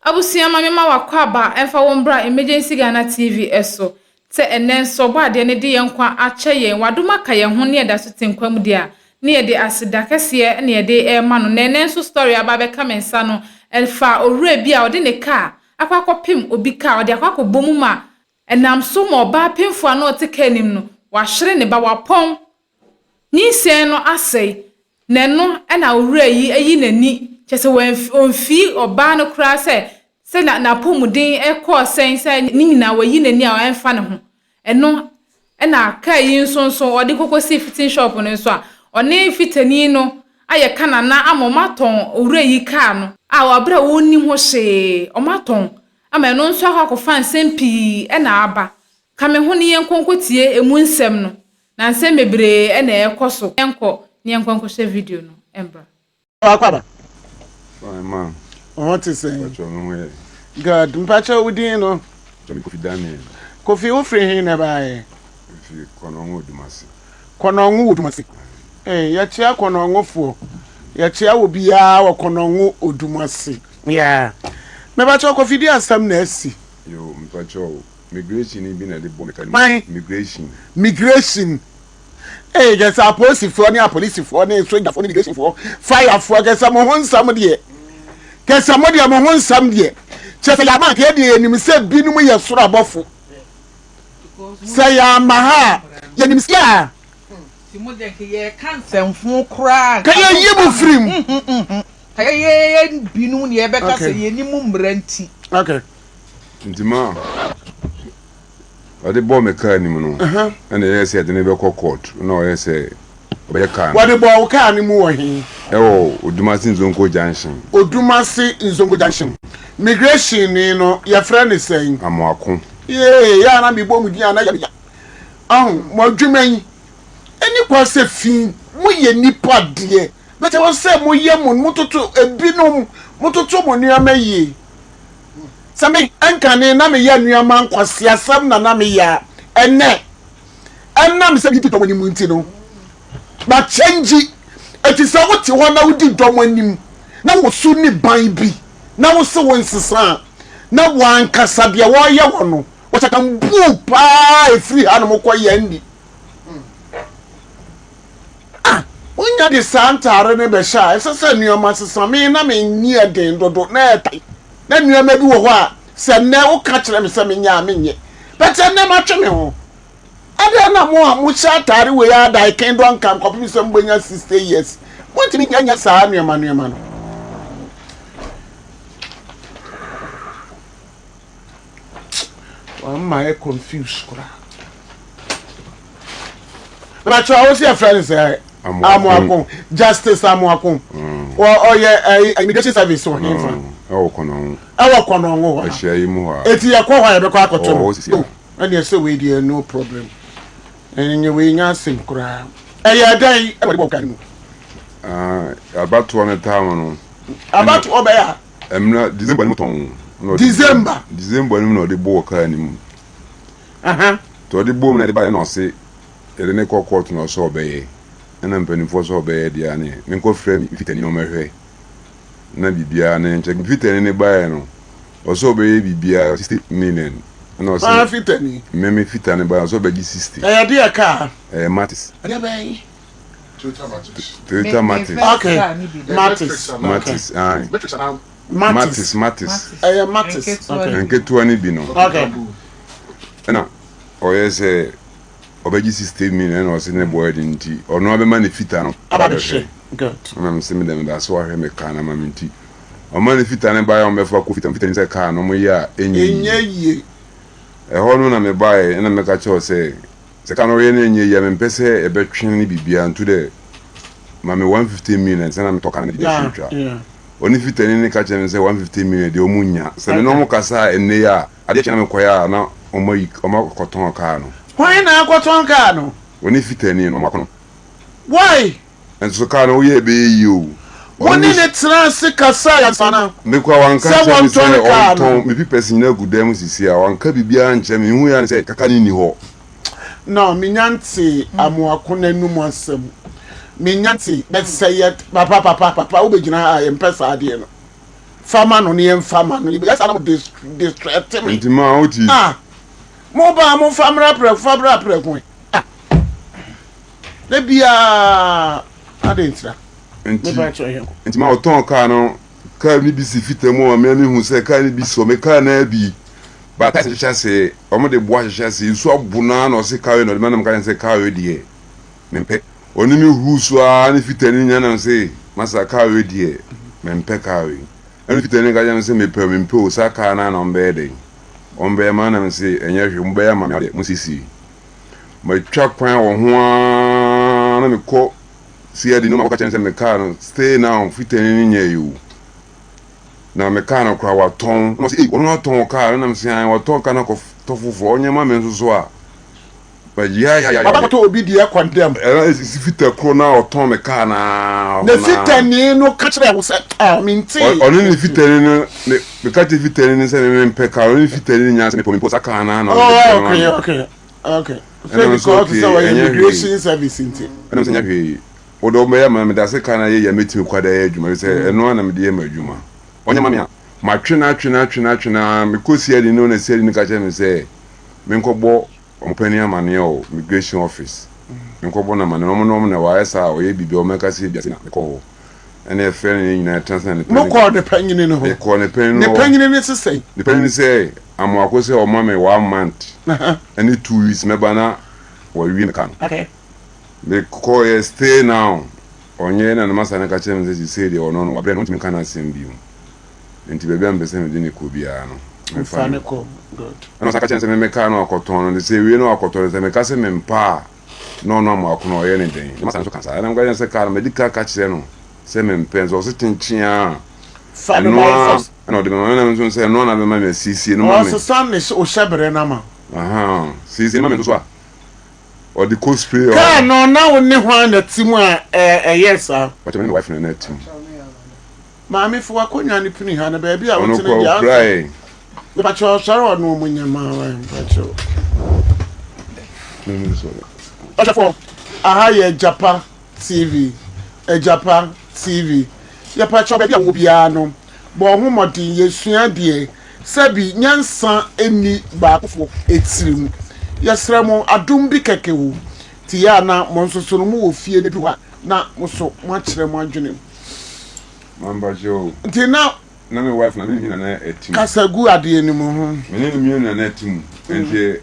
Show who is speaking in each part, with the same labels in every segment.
Speaker 1: Abusia mama ma wakwaba emfa wombra emergency Ghana TV eso te enenso bo ade ne de yenkwa ache yen wadoma ka yen ho ne eda so tenkwam dia ne yede asida kese ne yede ma no nenenso story aba be kamensa no elfa owura bia ode ne ka akwakopim obi ka ode akwakobom ma enam so mo ba pemfo na ote kanim no wahwere ne ba wapon ni sen no asei neno na owura yi nani chese onfi oba no kra se na pomuden ekọ sen ni nyina wayi nani a enfa ne ho eno na aka yi nsonso ode kokosi fitin shop no so a one fitani no aye kanana amomaton owura yi ka no a wabra woni ho hye omaton ama eno nso akwakofa nsempi na aba kame ho ne yenkonkotie emu nsem no na nsem mebre na ekoso enko ne yenkonko she video no embra
Speaker 2: akwaba
Speaker 3: Ma.
Speaker 2: What is saying?
Speaker 3: God,
Speaker 2: mpacha wudi no.
Speaker 3: Kofi Daniel.
Speaker 2: Kofi wo free hin na bae.
Speaker 3: Kofi konongo dumasi.
Speaker 2: Konongo odumasi. Ya chia konongo fo. Ya chia obi ya wa konongo odumasi. Yeah. Me bacha kofi di asam na asi.
Speaker 3: Yo, mpacha migration bi na de bo
Speaker 2: migration. Migration. Just a police for any police for any soldier for migration for fire for get some hon some there. Get somebody am hon some there. Chese ya ma ke de enim se binum ye soro abofo. Say ya maha ye nim sia.
Speaker 4: Timo de ke ye kansemfo kra.
Speaker 2: Ka ye yibu frim.
Speaker 4: Ka ye binum ne ye beka se ye nimu mranti.
Speaker 2: Okay.
Speaker 3: Ntima. Ade bo me ka ni mu no. Na ye se de ne be court. Na ye se obe ka.
Speaker 2: What the bo ka ni mu wo hin?
Speaker 3: Odumasi Nzonko Junction.
Speaker 2: Odumasi Nzonko Junction. Migration ni no your friend is saying.
Speaker 3: Amoako.
Speaker 2: Ya na mi bo mu dia na ya. Mo dwuman. Eni kwa se fin mo ye nipa de. But I was say mo ye mo mototo ebinom mototo mo nuama yi. Sami ankane na me ya nuama nkwase asam na me ya. Enne me se bi to mo ni mu nti no. But change it is a what you want to do domanim. Now was soon by be. Now was so one sisa. Now one casabia wire one. What I can boo pie free animal quayendi. When you the Santa Renebe Shy, so send your master some mean I mean near den do net. Then you may do a while. Send now catch them some in Yamin. But I never tell me. I don't know much tari we are that I can't don't come copy some when your sister yes. What to be your son, your man. Am I confused? But I was your friend say Amuakon, Justice Amuakon. Or yeah, immigration service on him.
Speaker 3: Kono.
Speaker 2: Kono.
Speaker 3: Share you more.
Speaker 2: It's your call, I have and yes, so we dear no problem. And you will not sing crowd. A day,
Speaker 3: about 200 town.
Speaker 2: About Obey.
Speaker 3: I'm not December. December, no, the book anymore. To the boom at the buy no say, the neck of court no so obey. And I'm penning for so obey, Diane. Minko frame if it any more way. Nabi Biane and check fit any buy no. Or so baby be 60 million. No, so
Speaker 2: fit any.
Speaker 3: Meme fit any buy so begi 60.
Speaker 2: Dear car.
Speaker 3: Mattis.
Speaker 2: Toyota
Speaker 3: Mattis.
Speaker 2: Okay. Mattis. Mattis. Okay.
Speaker 3: And get 20 bino.
Speaker 2: Okay.
Speaker 3: Na oye say obeji 60 million or say ne boy dinti or no be man fita no
Speaker 2: ababehwe good
Speaker 3: am say me dem da so ahwe me kana ma minti o man fita ne buy on be fa ko fita ni say car no mo ya enye ho no na me buy na me ka che o say car no ye na enye ya me pese e be twen ni bibia nto de ma me 150 million say na me to kana de
Speaker 2: yeah
Speaker 3: oni fita ni ka che me say 150 million de o munya say no mo kasa enne ya ade che na me koya na Oma cotton cano.
Speaker 2: Why not cotton cano?
Speaker 3: When if it any no macono.
Speaker 2: Why?
Speaker 3: And so cano ye be you.
Speaker 2: One in it transit Casaya Sana.
Speaker 3: Make one can say me people in no good demos is here. One can be beyond Jemmy who and say Cacani ho. No, Minanti, Amuakune Numasem. Minanti, let's say it, Papa, Ubejina, and Pesa Adiano.
Speaker 2: Farmer no near farmer no because I'm distracted me.
Speaker 3: Intima oti.
Speaker 2: Moba mo famra pre ko. Le bia adentra.
Speaker 3: Intima oton ka no ka ni bi si fitemu o me hu se ka ni bi so me ka na bi. Ba ta se chase o mo de boa chase isu abuna na o se ka we no de manam ka se ka we die. Mempe oni mi husu a ni fitani nya na se masa ka we die. Mempe ka we. Ani fitani ka nya se me o sa ka na no mbe de. Ombe ma na se enye hwe mbe ya ma me musisi. Ma twa kwan wo ho na me ko si adi no ma ka chense me ka no stay now fitani nya you. Na me ka no kwa wa ton no se ono ton ka na me se an wa ton ka na ko to fufu onye ma me nso a ba ya
Speaker 2: Baba to obi de condemn
Speaker 3: si fita kro na oton me ka na
Speaker 2: na fitani no ka kire wo se minti
Speaker 3: oni ni fitani no me ka te fitani ni se me mpe ka oni fitani nya se me po sa ka na
Speaker 2: okay so because it's our immigration service inti
Speaker 3: ana se nya hwe odo me ya ma me da se ka na ye ya metimi kwada ya adwuma se eno na me de ma adwuma onye ma me ma twena me ko si adi no na si adi ni ka che me se me nkobọ ompani amane o immigration office me nkobọ na mane no na wa esa o ye bibi o meka si bia na ko ene efe ni nyina transfer ni
Speaker 2: no ko de panyini no ho
Speaker 3: ko ne pen no
Speaker 2: ne panyini ni sesei
Speaker 3: ne panyini say amo akose o ma me 1 month any 2 weeks me bana wa wi me kan
Speaker 2: okay
Speaker 3: me ko ye stay now onye na masa na ka che me say de ono no wa bre no timi kan asem bi nti bebe am bese me de ne ko bia no me fa ne
Speaker 2: ko good
Speaker 3: ana saka chense me ka no akoton no se wi no akoton se me ka se me mpa no ma akono ye ne den masa so kansa na ngwa se ka medical ka kire no se me mpenzo so tinchia
Speaker 2: fa no ma
Speaker 3: no de me na me se no na be ma me sisi no ma me
Speaker 2: so sam ne o shebere na ma
Speaker 3: sisi ma me so a o di cosplay
Speaker 2: ka no na wo ne hwan na timu a yes a
Speaker 3: what me wife na team
Speaker 2: Mami fo akonya ni pini ha na ba bia wo tene
Speaker 3: dia
Speaker 2: ya ba cho saro no munya ma wa ba cho Acha fo aha ye Agyapa TV ya pa cho ba bia wo bia no bo ho modin ye sua de sabi nyansa eni ba akofo etirim yesra mo adum bi kekewu ti ya na mo nsoso no mo wo fie ne bi wa na mo so mo akire mo adwene
Speaker 3: Mamba jo.
Speaker 2: Nti na
Speaker 3: me wife na me na etim.
Speaker 2: Kasagu ade ni mo ho.
Speaker 3: Me ni na etim. Nti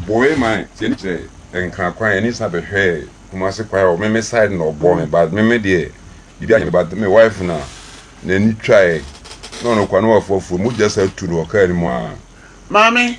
Speaker 3: boy man, ti nche enkan kwan ani sabe hwe. Kuma se kwa o me side no bo me bad me de. Bibi anya bad me wife na ni try. No kwa no afofo mu just atu no ka ni mo a.
Speaker 2: Mami,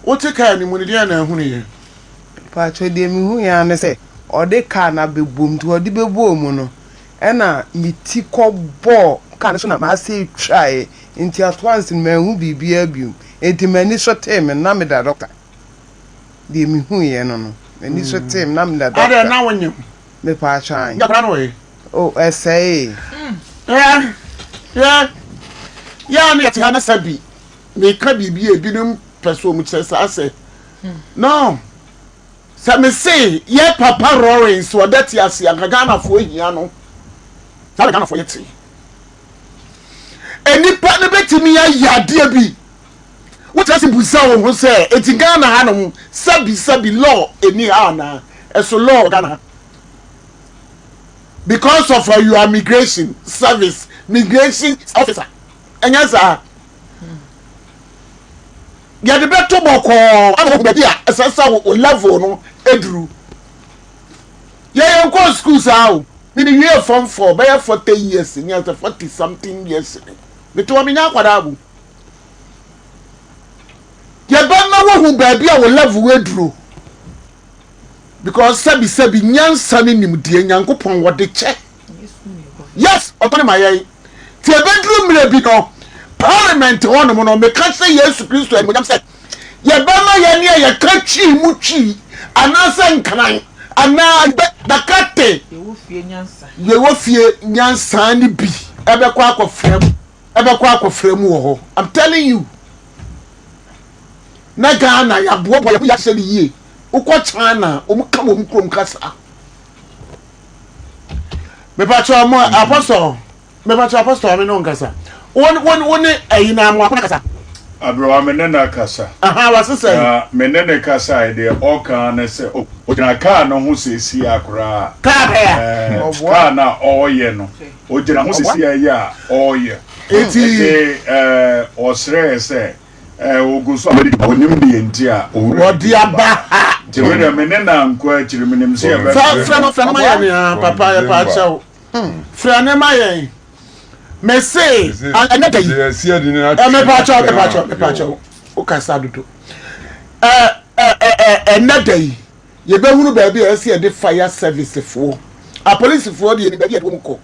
Speaker 2: o te ka ni mo ni dia na hu ni ye.
Speaker 4: Pa cho de mi hu ya ne se o de ka na bebom to o de bebom no. Ena miti kobo kan so na ma say try nti at once me hu bibia bium enti mani so tem na me da doctor de mi hu ye no mani so tem na me da doctor
Speaker 2: Ada na wonye
Speaker 4: me pa chan
Speaker 2: ya no we
Speaker 4: say
Speaker 2: ya ni ati na sabi me ka bibia binum peso mu chese ase no sa me say ye papa Lawrence so that ase angaga na fo hia no Sala kana for yeti. Enipa ne betimi ya yade bi. Wotasi busa wo ho se eti Ghana ha no sabi law eni ha na. Eso law Ghana. Because of your immigration service, migration officer. Enya za. Ya de beto boko amo be dia esasa wo level no edru. Ya yo go school sa Mini year from 4, by 40 years, in 40 something years. The two of me now, what I will. You don't know who baby I will love with Drew. Because Sabi, young son in him, dear young upon what they check. Yes, upon my eye. The bedroom may be no parliament on the mono, me can't say yes to Christ, and when I'm said, Yabama Yania, ya catchy muchi, and answer can and now the cat. Ye wo fie nyansa ni bi ebekwa akofrem wo ho. I'm telling you. Na Ghana ya bobo ya se ye. Ukwo China omuka mo mkrom kasa. Me pa cho mo apostle. Me pa cho apostle me no nkasa. One ayina mo akona kasa.
Speaker 5: Abro menena kasa.
Speaker 2: Aha wase say.
Speaker 5: Menene kasa ide o kan na se o gina car no ho sesi akora.
Speaker 2: Car ya.
Speaker 5: Car na oye no. O gina ho sesi ya oye.
Speaker 2: Eti
Speaker 5: osre se oguso amedi onim de entia
Speaker 2: odi aba.
Speaker 5: Jewere menena nko akiri menim se ya ba.
Speaker 2: Fra ma ya ni papa ya pa chawo. Fra ne ma ya. Me say another me pacho o ka sa dodo another ye be hunu ba bia e dey fire service for a police for dey be dey ko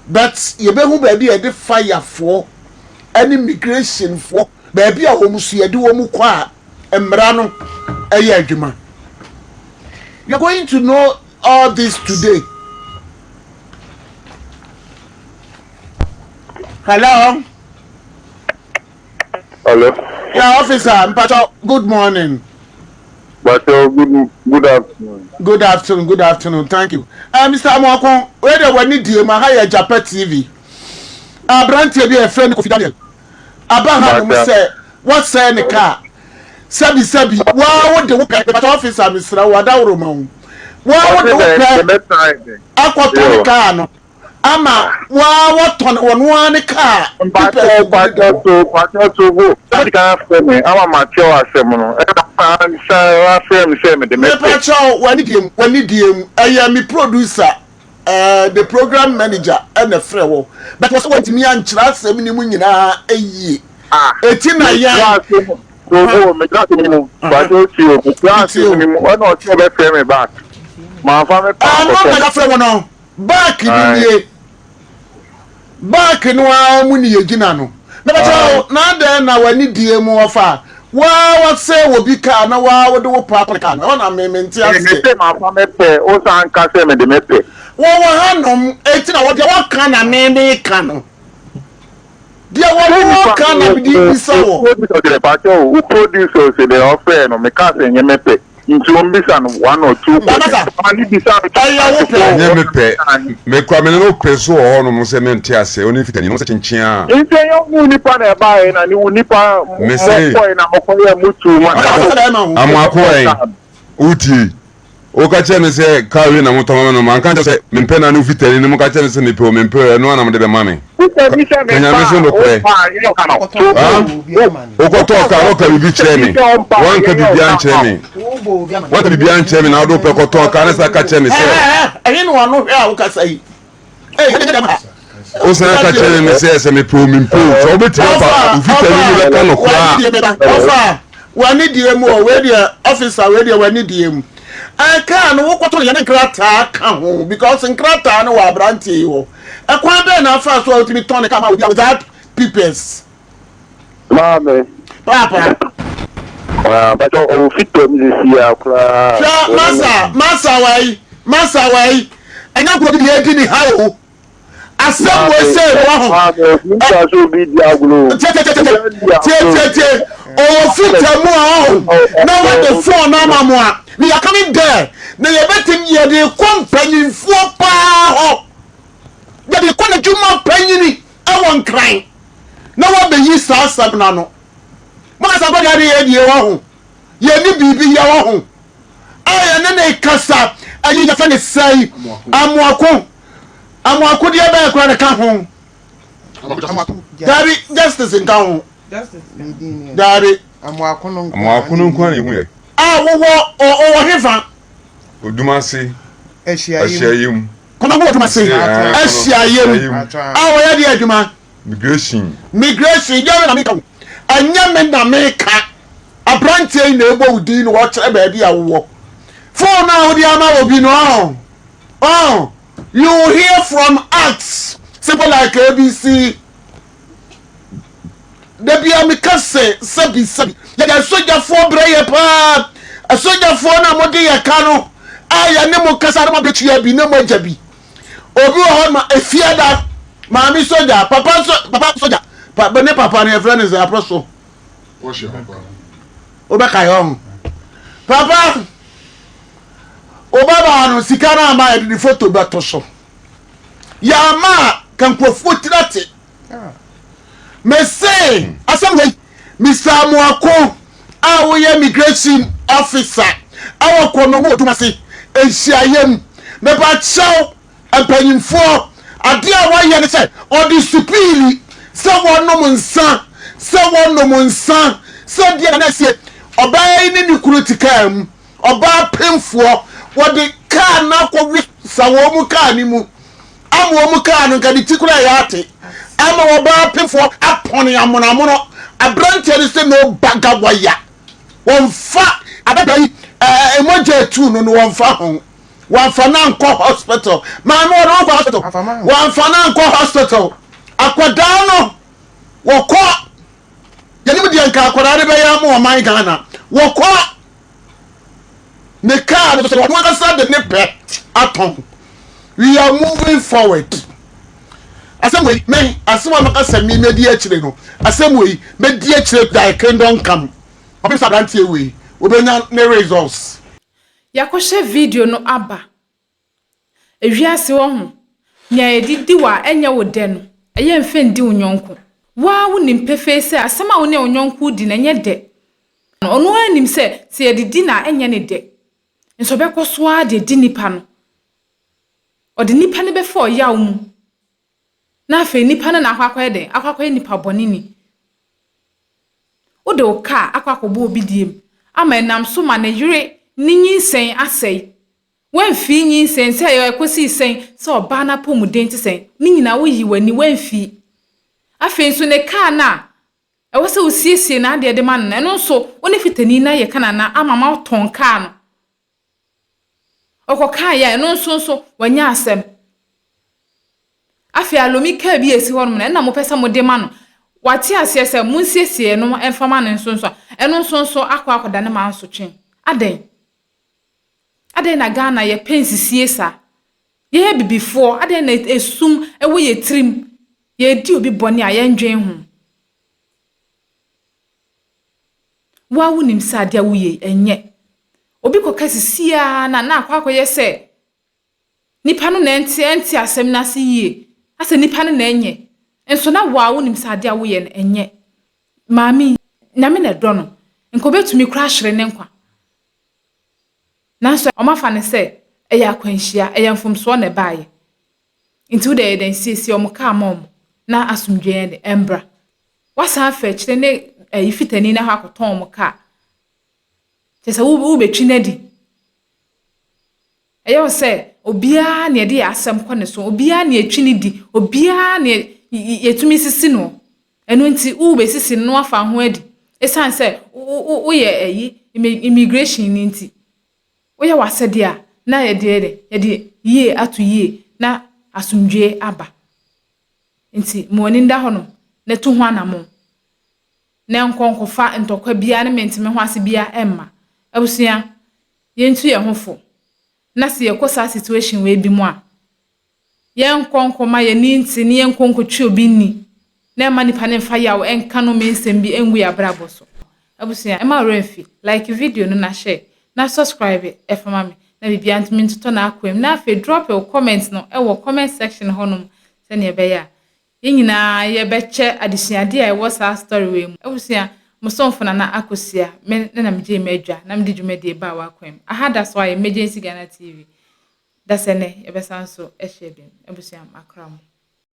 Speaker 2: but ye be hu ba bia e dey fire for any immigration for ba bia o musu ye dey wo mu ko a emra no eye adwuma. You are going to know all this today. Hello.
Speaker 6: Hello.
Speaker 2: Yeah, officer. Mpacho, good morning.
Speaker 6: But good afternoon.
Speaker 2: Good afternoon. Good afternoon. Thank you. Mr. Amwakon, where the one need you? My Agyapa TV. Branty be a friend of Daniel. Abraham say, what say the car? Sabi. Wow, what the work officer, Mr. Wadawro. Wow, what the work? Aqua car no. Ama what on one car.
Speaker 6: Pacho go. That can for me. I'm mature asemono.
Speaker 2: Pacho when you I am the producer, the program manager and the frewo. But was what me and trust them in nyina eyi. Etina ya.
Speaker 6: Go me trust me. Pacho you. Trust me. One or two be me back. My family.
Speaker 2: I'm frewo no. Back in back no amuni yegina no na bacho na den na wani die mu ofa wa say wo bi ka na wa wo de wo pa ka na na me menti ase
Speaker 6: me say my family pe o san ka say me de me pe
Speaker 2: wo hanom eti na wo de wo ka na me ka no dia wo ka na bi di so wo
Speaker 6: de pacho who produce say the offer no me ka say nye me pe into ambition 1 or 2
Speaker 2: ani bisa
Speaker 3: me pe me kwa me no peso ho no se me ntia se oni fitani no se chinchia
Speaker 6: inte yo mu nipa na ba e na ni nipa
Speaker 3: me say
Speaker 6: na mokoye mutu ma
Speaker 3: amako en uti o ka che me se kawe na mutoma no man kan che me pe na no fitani no ka che me se me pe o me pe no na me de be mame kanya me so no pe o ko to ka ro ka bibi chere me wan ka bibi an chere me wan ka bibi an chere me na do pe ko to ka na sa ka chere me se
Speaker 2: eyin no no hwe a wo ka sai
Speaker 3: o sa ka chere me se me pe o me pe so be ti pa fitani ni be ka no kwa
Speaker 2: ofa wani die mu o we dia officer we dia wani die mu aka no wo kwato ye nkrata ka ho because nkrata no wa brantie ho ekwan be na fa so ultimate ton ka ma without peoples
Speaker 6: mame
Speaker 2: papa
Speaker 6: but o fito mi si akra
Speaker 2: masa wai enya ko bi edi ni ha o asem we say wo ho
Speaker 6: nta so bi diaglo
Speaker 2: tie o fito mu ho na what the phone na mamu a we are coming there na ye betim ye de kompanyinfo pa ho ye de ko na juma panyini e won kran na wa be yi sa sabna no ma sa ba de ye die wo ho ye ni bibi ye wo ho aya ne na ikasa ayi ya fa ne sai amuako de ba ko na ka ho dari justice in ka ho dari
Speaker 3: amuako no kwa ne hu ye
Speaker 2: wo hefa
Speaker 3: odumase
Speaker 4: Eshiayim.
Speaker 2: Kona wo odumase Eshiayim wo ya di adwuma migration ya na meka anya me na meka abrantie na ebo udi no wo kire ba bia wo phone na wo di ama obi no you hear from us simple like ABC de bia me kase sabi ya da soja fo breye pa soja fo na mo de ya ka no aya ne mo kasa na mo betu ya bi na mo ajabi obi ho ma efiada maami soja papa soja papa ne papa ne friend is aproso
Speaker 3: o she papa
Speaker 2: o ba kai on papa o baba no sika na ma di photo ba to so ya ma kan ko fotirate me say asem Mr. Mwako awoye immigration officer awako no mo tuma se ehyiayem me ba chaw empanyimfo ade a waye ne say odi supili se wonom nsa se dia na se obaa ni ni krutika mu obaa pemfo wodi car na ko wi sawo mu car ni mu amu mu car no ka di tikura ya ate ama obaa pemfo apone amonamono abrante ni se no baga waya wonfa adabai emoje tu no wonfa ho wonfa na nko hospital ma no no ko hospital wonfa na nko hospital akwada no woko yani mudi anka akwada de be ya mo man Ghana woko ne car no so won ka sa de ne pe aton we are moving forward asem we me asem am ka sami medi akire no asem we medi akire da kingdom come obi sa dantie we obenya ne results
Speaker 1: yakoshe video no aba ewiase wo ho nya edidi wa enye wo de no eye mfendi unyonko wa wo nimpefe se asem a wo ne unyonko di na nye de ono anim se edidi na enye ne de nso be koso a de di nipa no odi nipa ne be fo yaw mu na afa nipa na akwakoye de akwakoye nipa bonini ode o ka akwakobo obi diem ama enam so ma ne yire ninyi sen asei wanfi nyi sen se ayo ekosi sen se oba na pomuden ti sen ninyina wo yi wani wanfi afa nso ne ka na ewo se osiesie na ade de man na eno so woni fitani na ye kana na ama ma ton ka no okoka ya eno nso wanya asem afi alomi ka bi esi hono na mo pesa mo de ma no wati asese munsiesie no enfama ne nso eno nso akwa ne ma nso twen aden na Ghana ye pensisie sa ye bibifo aden na esum ewo ye trim ye di obi boni a ye ndwen ho wa wunim sa ade a wuye enye obi kokasisia na akwa ye se nipa no na enti asem na se yie ase nipa no na enye enso na wa wunim sa ade a wuye na enye mami na me na do no nko betumi kura hwere ne nkwa nanso omafa ne se eya akwanhia eya mfomso na baaye intu de den sisi omka mom na asumdwe de embra wasa afa kire ne ifitani na ha akoton omka tese wo betwi na di eya se obia na de asem kɔ ne so obia na etwi ne di obia na yetumi sisi no eno nti wo besisi no afa ho adi esan se wo ye immigration ni nti oya wasede a na ye de ye atu ye na asumdwe aba nti moni nda hono na tu ho anamo na nkonkofa ntokwa bia na mentime ho ase bia emma abusua ye ntu ye hofo na se ye kosa situation we bi mu a ye nkonkoma ye ni nti ne ye nkonkotwe obi ni na ma nipa ne fa yawo enka no mensem bi engu ya brabo so abusua ema remfi like video no na share na subscribe FM me na bibia ntimi ntoto na akwem na afi drop your comments no wo comment section honum se ne be ya yenyina ye beche adisuade a wo sa story we mu abusua musonfo na akosia me na mje madwa na mde dwumade ba wa akwem ahada so ay emergency Ghana TV dasene ye besanso ehye abusua akram.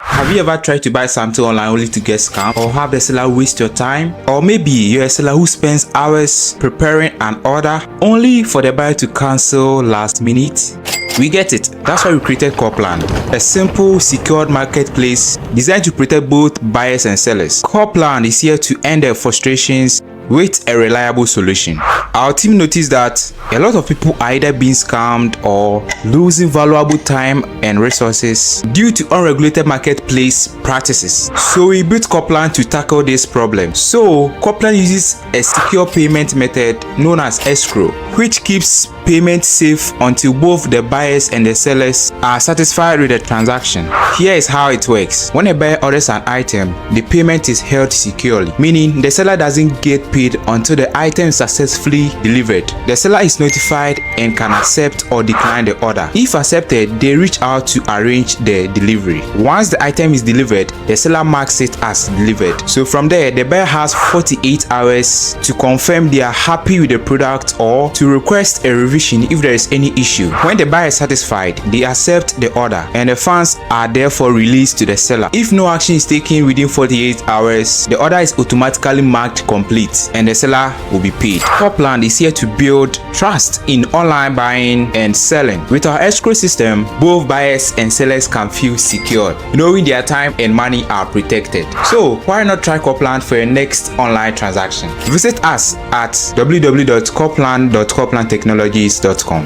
Speaker 7: Have you ever tried to buy something online only to get scammed, or have the seller waste your time? Or maybe you're a seller who spends hours preparing an order only for the buyer to cancel last minute? We get it. That's why we created Copland, a simple, secured marketplace designed to protect both buyers and sellers. Copland is here to end their frustrations with a reliable solution. Our team noticed that a lot of people are either being scammed or losing valuable time and resources due to unregulated marketplace practices. So we built Copland to tackle this problem. So Copland uses a secure payment method known as escrow, which keeps payment safe until both the buyers and the sellers are satisfied with the transaction. Here is how it works. When a buyer orders an item, the payment is held securely, meaning the seller doesn't get paid until the item is successfully delivered. The seller is notified and can accept or decline the order. If accepted, they reach out to arrange the delivery. Once the item is delivered, the seller marks it as delivered. So from there, the buyer has 48 hours to confirm they are happy with the product or to request a revision if there is any issue. When the buyer is satisfied, they accept the order and the funds are therefore released to the seller. If no action is taken within 48 hours, the order is automatically marked complete and the seller will be paid. Copland is here to build trust in online buying and selling. With our escrow system, both buyers and sellers can feel secured, knowing their time and money are protected. So why not try Copland for your next online transaction? Visit us at www.copland.coplandtechnologies.com.